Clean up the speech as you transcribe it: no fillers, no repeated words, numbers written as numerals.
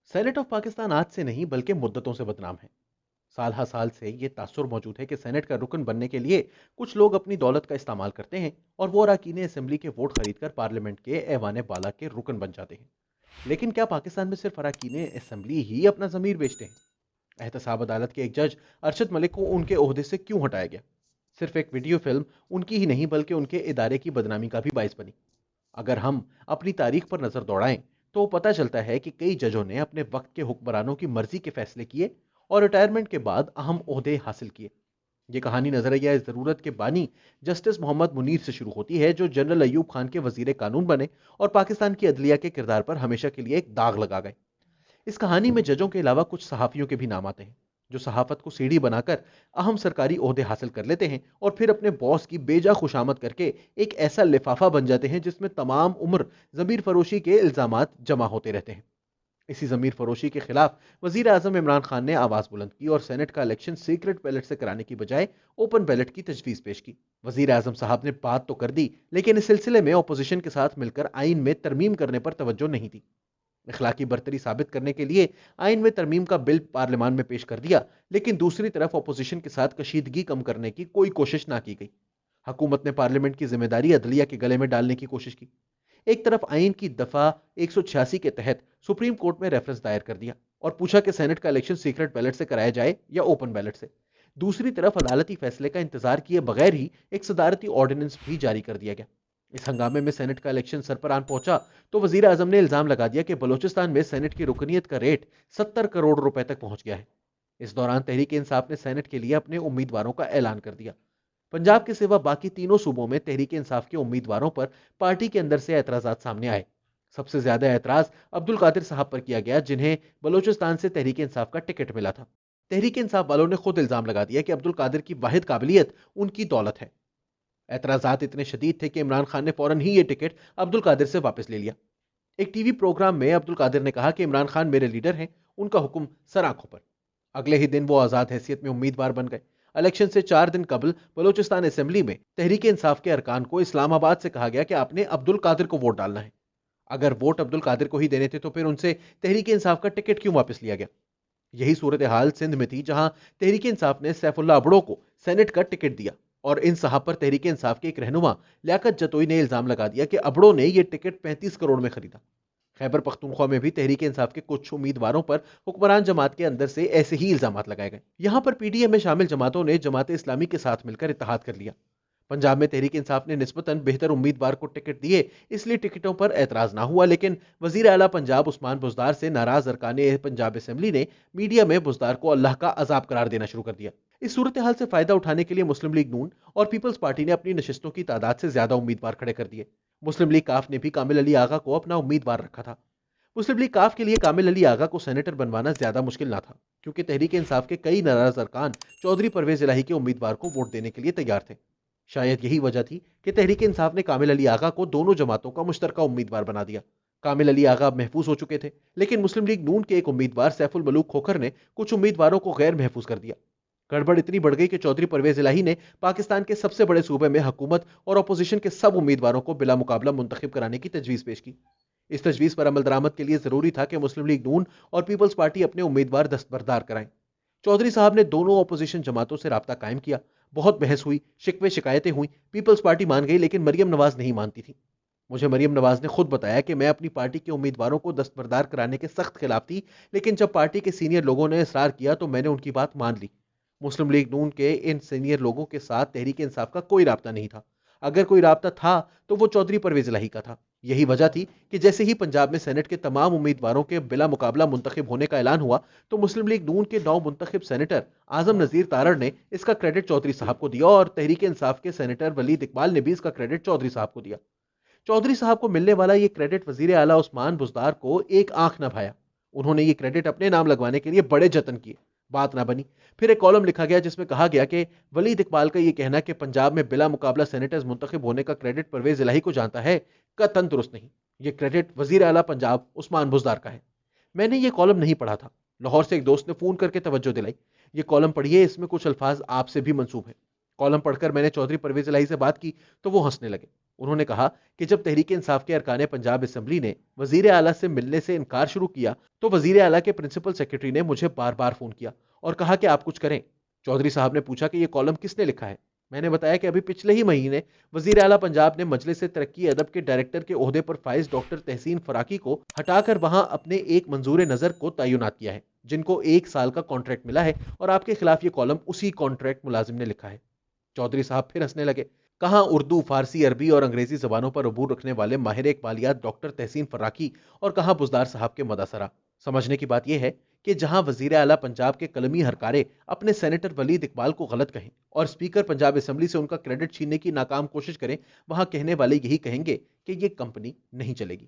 Senate of Pakistan आज से नहीं बल्कि मुद्दतों से बदनाम है। साल हर साल से ये तासुर मौजूद है कि सेनेट का रुकन बनने के लिए कुछ लोग अपनी दौलत का इस्तेमाल करते हैं और वो अरकान असेंबली के वोट खरीदकर पार्लियामेंट के ऐवान बाला के रुकन बन जाते हैं। लेकिन क्या पाकिस्तान में सिर्फ अरकान असेंबली ही अपना ज़मीर बेचते हैं? एहतसाब अदालत के एक जज अरशद मलिक को उनके ओहदे से क्यों हटाया गया? सिर्फ एक वीडियो फिल्म उनकी ही नहीं बल्कि उनके इदारे की बदनामी का भी बायस बनी। अगर हम अपनी तारीख पर नजर दौड़ाएं तो पता चलता है कि कई जजों ने अपने वक्त के हुक्मरानों की मर्जी के फैसले किए और रिटायरमेंट के बाद अहम ओहदे हासिल किए। ये कहानी नजरिया ज़रूरत के बानी जस्टिस मोहम्मद मुनीर से शुरू होती है, जो जनरल अयूब खान के वजीर कानून बने और पाकिस्तान की अदलिया के किरदार पर हमेशा के लिए एक दाग लगा गए। इस कहानी में जजों के अलावा कुछ सहाफ़ियों के भी नाम आते हैं, जो सहाफत को सीढ़ी बनाकर अहम सरकारी ओहदे हासिल कर लेते हैं और फिर अपने बॉस की बेजा खुशामद करके एक ऐसा लिफाफा बन जाते हैं जिसमें तमाम उम्र ज़मीर फरोशी के इल्ज़ामात जमा होते रहते हैं। इसी ज़मीर फरोशी के खिलाफ वजीर आजम इमरान खान ने आवाज़ बुलंद की और सेनेट का इलेक्शन सीक्रेट बैलेट से कराने की बजाय ओपन बैलेट की तजवीज़ पेश की। वजीर आजम साहब ने बात तो कर दी, लेकिन इस सिलसिले में अपोजिशन के साथ मिलकर आइन में तरमीम करने पर तवज्जो नहीं दी। इखलाकी बरतरी साबित करने के लिए आइन में तरमीम का बिल पार्लियामान में पेश कर दिया, लेकिन दूसरी तरफ अपोजिशन के साथ कशीदगी कम करने की कोई कोशिश ना की गई। हुकूमत ने पार्लियामेंट की जिम्मेदारी अदलिया के गले में डालने की कोशिश की। एक तरफ आइन की दफा 186 के तहत सुप्रीम कोर्ट में रेफरेंस दायर कर दिया और पूछा कि सेनेट का इलेक्शन सीक्रेट बैलेट से कराया जाए या ओपन बैलेट से। दूसरी तरफ अदालती फैसले का इंतजार किए बगैर ही एक सदारती ऑर्डिनेंस भी जारी कर दिया गया। इस हंगामे में सेनेट का इलेक्शन सर पर आन पहुंचा तो वजीर आजम ने इल्जाम लगा दिया कि बलूचिस्तान में सेनेट की रुकनीत का रेट 70 करोड़ रुपए तक पहुंच गया है। इस दौरान तहरीक इंसाफ ने सेनेट के लिए अपने उम्मीदवारों का ऐलान कर दिया। पंजाब के सिवा बाकी तीनों सूबों में तहरीक इंसाफ के उम्मीदवारों पर पार्टी के अंदर से एतराजात सामने आए। सबसे ज्यादा एतराज अब्दुल कादिर साहब पर किया गया, जिन्हें बलूचिस्तान से तहरीक इंसाफ का टिकट मिला था। तहरीक इंसाफ वालों ने खुद इल्जाम लगा दिया कि अब्दुल कादिर की वाहिद काबिलियत उनकी दौलत है। एतराजात इतने शदीद थे कि इमरान खान ने फौरन ही ये टिकट अब्दुल कादिर से वापस ले लिया। एक टीवी प्रोग्राम में अब्दुल कादिर ने कहा कि इमरान खान मेरे लीडर हैं, उनका हुक्म सर आंखों पर। अगले ही दिन वो आजाद हैसियत में उम्मीदवार बन गए। इलेक्शन से 4 दिन कबल बलूचिस्तान असेंबली में तहरीक इंसाफ के अरकान को इस्लामाबाद से कहा गया कि आपने अब्दुल कादिर को वोट डालना है। अगर वोट अब्दुल कादिर को ही देने थे तो फिर उनसे तहरीक इंसाफ का टिकट क्यों वापस लिया गया? यही सूरत हाल सिंध में थी, जहां तहरीक इंसाफ ने सैफुल्ला अबड़ो को सेनेट का टिकट दिया और इन साहब पर तहरीक इंसाफ के एक रहनुमा लियाकत जतोई ने इल्जाम लगा दिया कि अबड़ो ने यह टिकट 35 करोड़ में खरीदा। खैबर पख्तूनख्वा में भी तहरीक इंसाफ के कुछ उम्मीदवारों पर हुक्मरान जमात के अंदर से ऐसे ही इल्जाम लगाए गए। यहां पर पीडीएम में शामिल जमातों ने जमात इस्लामी के साथ मिलकर इत्तेहाद कर लिया। पंजाब में तहरीक इंसाफ ने निस्बतन बेहतर उम्मीदवार को टिकट दिए, इसलिए टिकटों पर एतराज ना हुआ, लेकिन वजीर आला पंजाब उस्मान बुजदार से नाराज अरकान पंजाब असेंबली ने मीडिया में बुजदार को अल्लाह का अजाब करार देना शुरू कर दिया। इस सूरत हाल से फायदा उठाने के लिए मुस्लिम लीग नून और पीपल्स पार्टी ने अपनी नशिस्तों की तादाद से ज्यादा उम्मीदवार खड़े कर दिए। मुस्लिम लीग काफ ने भी कामिल अली आगा को अपना उम्मीदवार रखा था। मुस्लिम लीग काफ के लिए कामिल अली आगा को सेनेटर बनवाना ज्यादा मुश्किल ना था, क्योंकि तहरीक इंसाफ के कई नाराज अरकान चौधरी परवेज इलाही के उम्मीदवार को वोट देने के लिए तैयार थे। शायद यही वजह थी कि तहरीक इंसाफ ने कामिल अली आगा को दोनों जमातों का मुश्तरका उम्मीदवार बना दिया। कामिल अली आगा अब महफूज हो चुके थे, लेकिन मुस्लिम लीग नून के एक उम्मीदवार सैफुल मलूक खोखर ने कुछ उम्मीदवारों को गैर महफूज कर दिया। गड़बड़ इतनी बढ़ गई कि चौधरी परवेज इलाही ने पाकिस्तान के सबसे बड़े सूबे में हुकूमत और अपोजिशन के सब उम्मीदवारों को बिला मुकाबला मुंतखब कराने की तजवीज़ पेश की। इस तजवीज़ पर अमल दरामद के लिए जरूरी था कि मुस्लिम लीग नून और पीपल्स पार्टी अपने उम्मीदवार दस्तबरदार कराएं। चौधरी साहब ने दोनों अपोजिशन जमातों से राब्ता कायम किया। बहुत बहस हुई, शिकवे शिकायतें हुई। पीपल्स पार्टी मान गई, लेकिन मरियम नवाज नहीं मानती थी। मुझे मरियम नवाज ने खुद बताया कि मैं अपनी पार्टी के उम्मीदवारों को दस्तबरदार कराने के सख्त खिलाफ थी, लेकिन जब पार्टी के सीनियर लोगों ने इसरार किया तो मैंने उनकी बात मान ली। मुस्लिम लीग नून के इन सीनियर लोगों के साथ तहरीक इंसाफ का कोई राब्ता नहीं था। अगर कोई राब्ता था तो वो चौधरी परवेज इलाही का था। यही वजह थी कि जैसे ही पंजाब में सेनेट के तमाम उम्मीदवारों के बिला मुकाबला मुंतखब होने का ऐलान हुआ तो मुस्लिम लीग नून के 9 मुंतखब सेनेटर आजम नजीर तारड़ ने इसका क्रेडिट चौधरी साहब को दिया और तहरीक इंसाफ के सेनेटर वलीद इकबाल ने भी इसका क्रेडिट चौधरी साहब को दिया। चौधरी साहब को मिलने वाला ये क्रेडिट वजीर आला उस्मान बुजदार को एक आंख न भाया। उन्होंने ये क्रेडिट अपने नाम लगवाने के लिए बड़े जतन किए, बात ना बनी। फिर एक कॉलम लिखा गया जिसमें कहा गया कि वलीद इकबाल का ये कहना कि पंजाब में बिला मुकाबला सेनेटर्स मुंतखब होने का क्रेडिट परवेज इलाही को जानता है, कतन दुरुस्त नहीं। ये क्रेडिट वजीर आला पंजाब उस्मान बुजदार का है। मैंने ये कॉलम नहीं पढ़ा था। लाहौर से एक दोस्त ने फोन करके तवज्जो दिलाई, ये कॉलम पढ़िए, इसमें कुछ अल्फाज आपसे भी मंसूब है। कॉलम पढ़कर मैंने चौधरी परवेज इलाही से बात की तो वो हंसने लगे। انہوں نے کہا کہ جب تحریک انصاف کے ارکان پنجاب اسمبلی نے وزیر اعلیٰ سے ملنے سے انکار شروع کیا تو وزیر اعلیٰ کے پرنسپل سیکرٹری نے مجھے بار بار فون کیا اور کہا کہ آپ کچھ کریں۔ چودھری صاحب نے پوچھا کہ یہ کالم کس نے لکھا ہے؟ میں نے بتایا کہ ابھی پچھلے ہی مہینے وزیر اعلیٰ پنجاب نے مجلس ترقی ادب کے ڈائریکٹر کے عہدے پر فائز ڈاکٹر تحسین فراقی کو ہٹا کر وہاں اپنے ایک منظور نظر کو تعینات کیا ہے، جن کو 1 سال کا کانٹریکٹ ملا ہے، اور آپ کے خلاف یہ کالم اسی کانٹریکٹ ملازم نے لکھا ہے۔ چودھری صاحب پھر ہنسنے لگے۔ کہاں اردو، فارسی، عربی اور انگریزی زبانوں پر عبور رکھنے والے ماہر اقبالیات ڈاکٹر تحسین فراقی اور کہاں بزدار صاحب کے مداثرہ۔ سمجھنے کی بات یہ ہے کہ جہاں وزیر اعلیٰ پنجاب کے قلمی ہرکارے اپنے سینیٹر ولید اقبال کو غلط کہیں اور اسپیکر پنجاب اسمبلی سے ان کا کریڈٹ چھیننے کی ناکام کوشش کریں، وہاں کہنے والے یہی کہیں گے کہ یہ کمپنی نہیں چلے گی۔